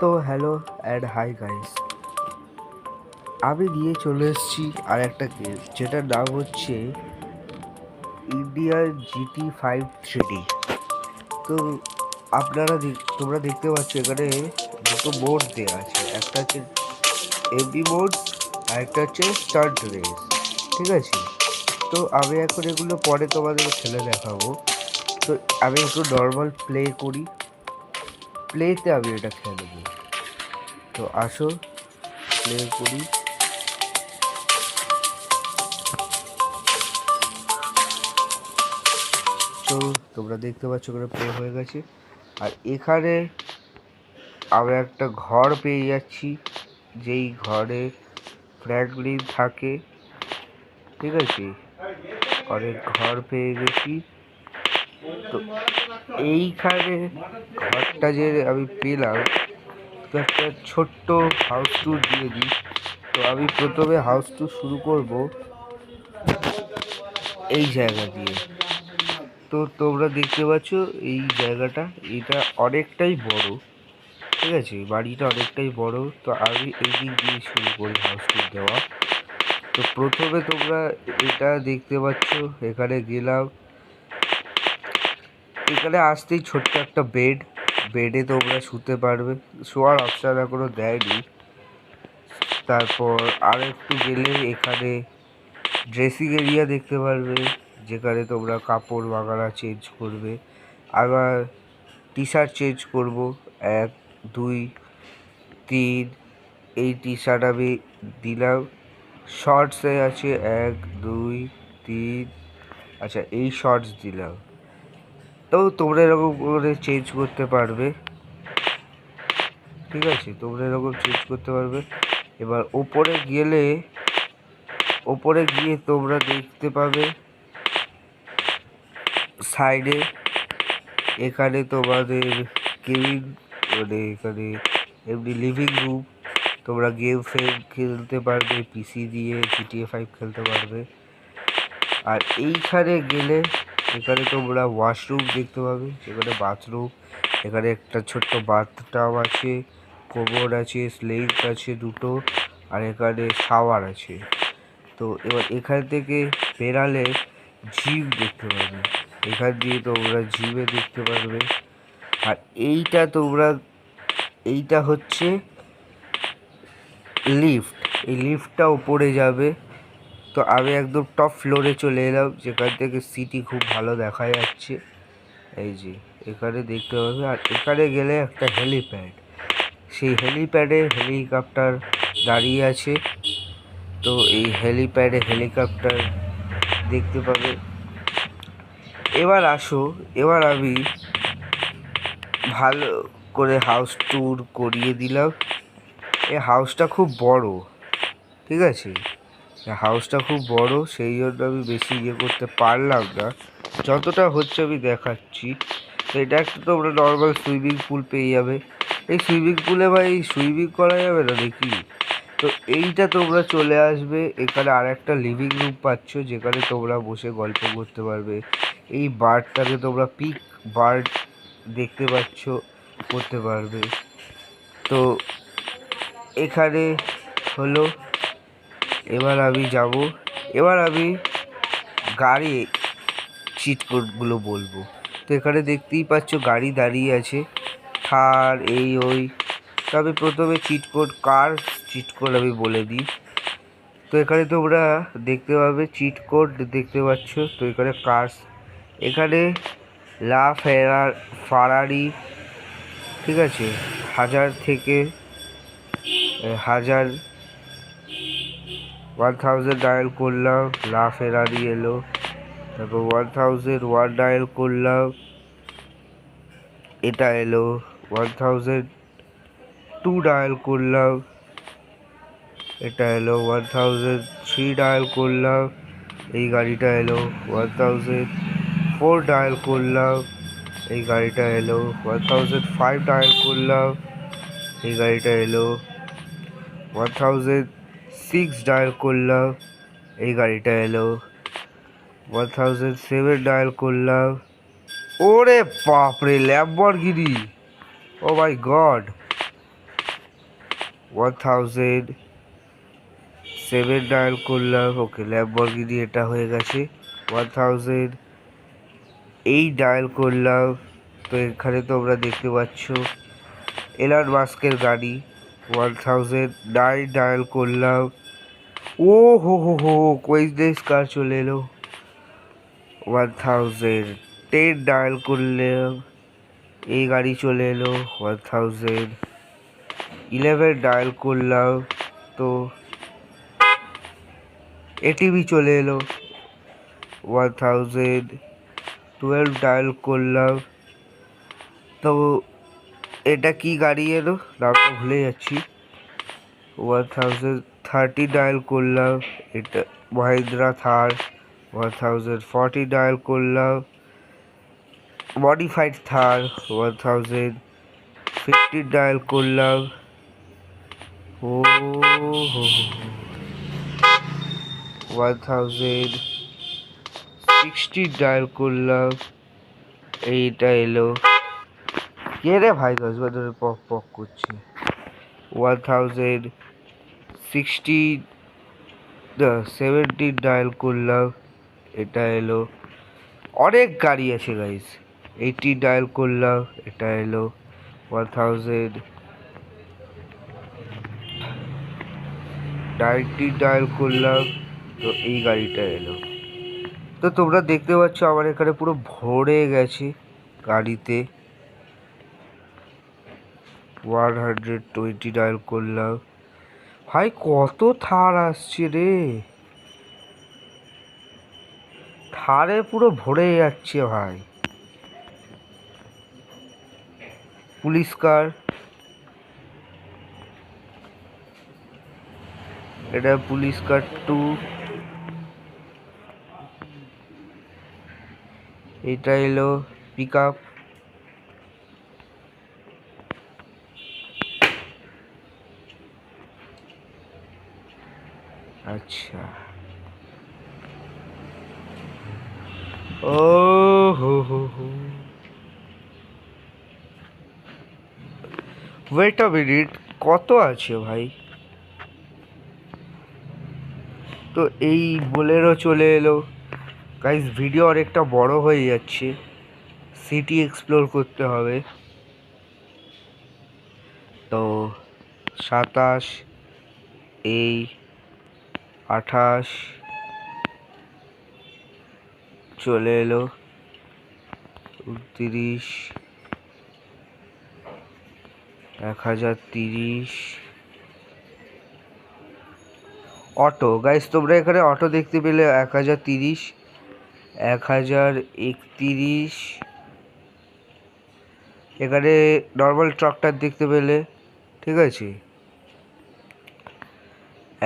তো hello and hi guys, আমি নিয়ে চলে এসেছি আর একটা গেম যেটার নাম হচ্ছে ইন্ডিয়ান GT5 3D। তো তোমরা দেখতে পাচ্ছ এখানে দুটো মোড দেওয়া আছে, একটা হচ্ছে এমবি মোড আর একটা হচ্ছে স্টান্ট রেস। ঠিক আছে, তো আমি এখন এগুলো পরে তোমাদের খেলে দেখাবো। তো আমি একটু নর্মাল প্লে করি, প্লেতে আমি এটা খেলবো। তো আসো প্লে করি। তো তোমরা দেখতে পাচ্ছ এখানে প্লে হয়ে গেছে, আর এখানে আমরা একটা ঘর পেয়ে যাচ্ছি, যেই ঘরে ফ্র্যাঙ্কলিন থাকে। ঠিক আছে, অনেক ঘর পেয়ে গেছি। তো এইখানে ঘরটা যে আমি পেলাম, তো একটা ছোট্ট হাউস ট্যুর দিয়ে দিই। তো আমি প্রথমে হাউস ট্যুর শুরু করব এই জায়গা দিয়ে। তো তোমরা দেখতে পাচ্ছ এই জায়গাটা, এটা অনেকটাই বড়। ঠিক আছে, বাড়িটা অনেকটাই বড়। তো আমি এই দিক দিয়ে শুরু করি হাউস ট্যুর দেওয়া। তো প্রথমে তোমরা এটা দেখতে পাচ্ছ, এখানে গেলাম। এখানে আসতেই ছোট্ট একটা বেডে তোমরা শুতে পারবে, শোয়ার অপশান এখনো দেয়নি। তারপর আর একটু গেলে এখানে ড্রেসিং এরিয়া দেখতে পারবে, যেখানে তোমরা কাপড় বাগানা চেঞ্জ করবে। আবার টি শার্ট চেঞ্জ করবো, 1 2 3। এই টি শার্ট আমি দিলাম। শর্টসে আছে 1 2 3। আচ্ছা, এই শর্টস দিলাম। তো তোমরা এরকম করে চেঞ্জ করতে পারবে। ঠিক আছে, তোমরা এরকম চেঞ্জ করতে পারবে। এবার ওপরে গিয়ে তোমরা দেখতে পাবে সাইডে এখানে তোমাদের কেবিন, মানে এখানে এমনি লিভিং রুম। তোমরা গেম ফেম খেলতে পারবে, পিসি দিয়ে GTA 5 খেলতে পারবে। আর এইখানে গেলে এখানে তোমরা ওয়াশরুম দেখতে পাবে, যেখানে বাথরুম। এখানে একটা ছোট্ট বাথটাব আছে, কোমর আছে, স্লেট আছে দুটো, আর এখানে শাওয়ার আছে। তো এবার এখান থেকে বেরালে জিম দেখতে পাবে, এখান দিয়ে তোমরা জিমে দেখতে পারবে। আর এইটা হচ্ছে লিফট। এই লিফটটা উপরে যাবে। তো আমি একদম টপ ফ্লোরে চলে এলাম, যেখান থেকে সিটি খুব ভালো দেখা যাচ্ছে। এই যে এখানে দেখতে পাবে। আর এখানে গেলে একটা হেলিপ্যাড, সেই হেলিপ্যাডে হেলিকপ্টার দাঁড়িয়ে আছে। তো এই হেলিপ্যাডে হেলিকপ্টার দেখতে পাবে। এবার আসো, এবার আমি ভালো করে হাউস ট্যুর করিয়ে দিলাম। এই হাউসটা খুব বড়। ঠিক আছে, হাউসটা খুব বড়, সেই জন্য আমি বেশি করতে পারলাম না। যতটা হচ্ছে আমি দেখাচ্ছি। তো এটা একটা তোমরা নর্মাল সুইমিং পুল পেয়ে যাবে। এই সুইমিং পুলে ভাই সুইমিং করা যাবে না দেখি। তো এইটা তোমরা চলে আসবে, এখানে আর একটা লিভিং রুম পাচ্ছ, যেখানে তোমরা বসে গল্প করতে পারবে। এই বার্ডটাকে তোমরা পিক বার্ড দেখতে পাচ্ছ, করতে পারবে। তো এখানে হলো, এবার আমি যাব। এবার আমি গাড়ি চিট কোডগুলো বলবো। তো এখানে দেখতেই পাচ্ছ গাড়ি দাঁড়িয়ে আছে, থার এই ওই। তো আমি প্রথমে চিট কোড আমি বলে দিই। তো এখানে তোমরা দেখতে পাবে চিট কোড দেখতে পাচ্ছ। তো এখানে কার্স, এখানে ফারারি। ঠিক আছে, 1000 থেকে 1000 ডায়াল করলাম, ফেরারি এলো। তারপর 1001 ডায়াল করলাম, এটা এলো। 1002 ডায়াল করলাম, এটা এলো। 1003 ডায়াল করলাম, এই গাড়িটা এলো। 1004 ডায়াল করলাম, এই গাড়িটা এলো। 1005 ডায়াল করলাম, এই গাড়িটা এলো। 1006 ডায়াল করলাম, এই গাড়িটা এলো। 1007 ডায়াল করলাম। ওরে বাপরে, ল্যাম্বরগিনি! ও মাই গড! 1007 ডায়াল করলাম। ওকে, ল্যাম্বরগিনি এটা হয়ে গেছে। 1008 ডায়াল করলাম। তো এখানে তোমরা দেখতে পাচ্ছ এলন মাস্কের গাড়ি। 1009 ডায়াল করলাম। ও হো হো হো, কোয়েজনেস কার চলে এলো। 1010 ডায়াল করলাম, এই গাড়ি চলে এলো। 1011 ডায়াল করলাম, তো এটিভি চলে এলো। 1012 ডায়াল করলাম, তো এটা কি গাড়ি এলো, নামটা ভুলে যাচ্ছি। 1030 ডায়াল করলাম, এটা মহিন্দ্রা থার। 1040 ডায়াল করলাম, মডিফাইড থার। 1050 ডায়াল করলাম, ও হো 1060 ডায়াল করলাম, এইটা এলো। কে রে ভাই 10 বার ধরে পক পক করছে। 1070 ডায়াল করলাম, এটা এলো। অনেক গাড়ি আছে গাইস। 80 ডায়াল করলাম, এটা এলো। 1090 ডায়াল করলাম, তো এই গাড়িটা এলো। তো তোমরা দেখতে পাচ্ছ আমার এখানে পুরো ভরে গেছে গাড়িতে। 120 ডায়াল করলাম। ভাই কত থার আসছে রে, থারে পুরো ভরে যাচ্ছে ভাই। পুলিশ কার, এটা পুলিশ কার 2। এটা এলো পিক আপ। আচ্ছা, ও হো হো হো, ওয়েট আ মিনিট, কত আছে ভাই। তো এই বোলেরো চলে এলো গাইস। ভিডিও অনেকটা বড় হয়ে যাচ্ছে, সিটি এক্সপ্লোর করতে হবে। তো 27, এই 28 চলে এলো। 29, 1030। অটো গাইস, তোমরা এখানে অটো দেখতে পেলে 1030, 1031। এখানে নর্মাল ট্রাক্টর দেখতে পেলে, ঠিক আছে।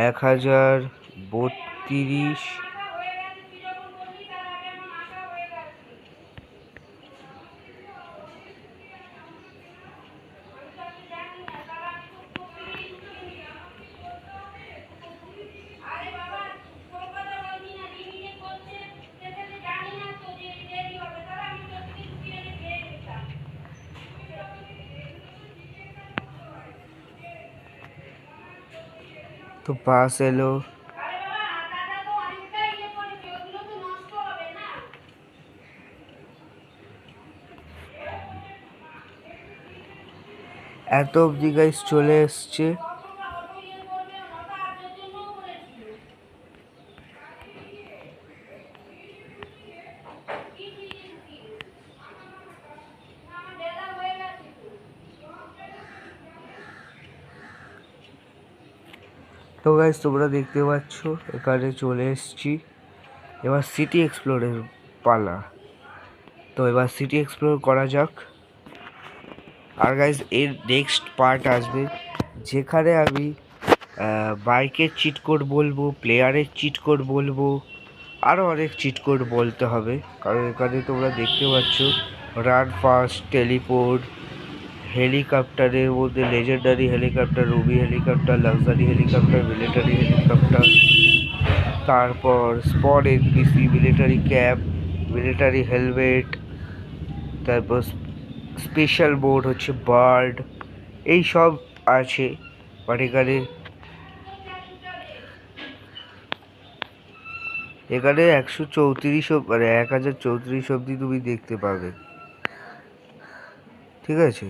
1032। তো বাস এলো। এত অবধি গাইস চলে এসছে। তো গাইস তোমরা দেখতে পাচ্ছ এখানে চলে এসছি। এবার সিটি এক্সপ্লোরের পালা। তো এবার সিটি এক্সপ্লোর করা যাক। আর গাইস এর নেক্সট পার্ট আসবে যেখানে আমি বাইকের চিট কোড বলবো, প্লেয়ারের চিট কোড বলবো, আরও অনেক চিট কোড বলতে হবে। কারণ এখানে তোমরা দেখতে পাচ্ছ রান ফাস্ট, টেলিপোর্ট, হেলিকপ্টারের মধ্যে legendary helicopter, ruby helicopter, luxury helicopter, military helicopter, তারপর spot NPC, military cap, military helmet, তারপর স্পেশাল মোড হচ্ছে বার্ড, এই সব আছে। বাট এখানে 134 মানে 1034 অব্দি তুমি দেখতে পাবে, ঠিক আছে।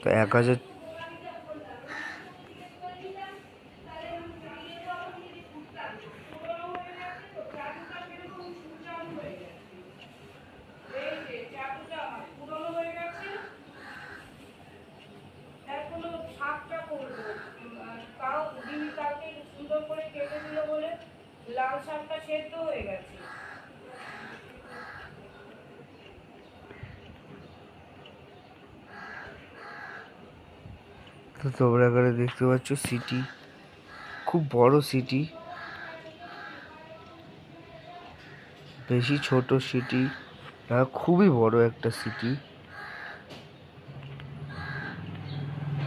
তো 1000 তো তোমরা এখানে দেখতে পাচ্ছ সিটি, খুব বড় সিটি, বেশি ছোট সিটি না, খুবই বড় একটা সিটি।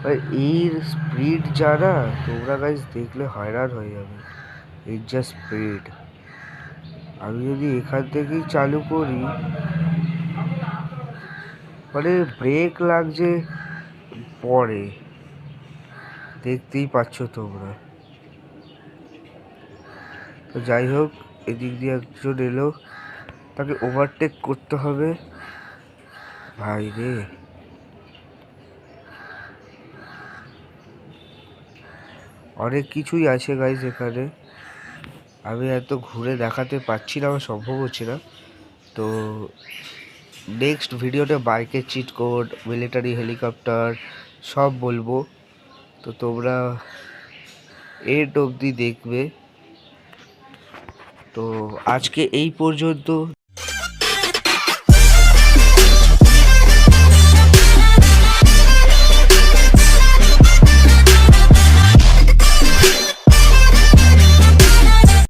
আর এর স্পিড যারা, তোমরা গাইস দেখলে হয়রান হয়ে যাবে, এর যা স্পিড। আমি যদি এখান থেকেই চালু করি, মানে ব্রেক লাগছে পরে, দেখতেই পাচ্ছ তোমরা। তো যাই হোক, এদিক দিয়ে একজন এলো, তাকে ওভারটেক করতে হবে। ভাই রে, অনেক কিছুই আছে গাইজ এখানে, আমি এত ঘুরে দেখাতে পারছি না, আমার সম্ভব হচ্ছে না। তো নেক্সট ভিডিওতে বাইকের চিট কোড, মিলিটারি হেলিকপ্টার সব বলবো, তো তোমরা এন্ড অবধি দেখবে। তো আজকে এই পর্যন্ত,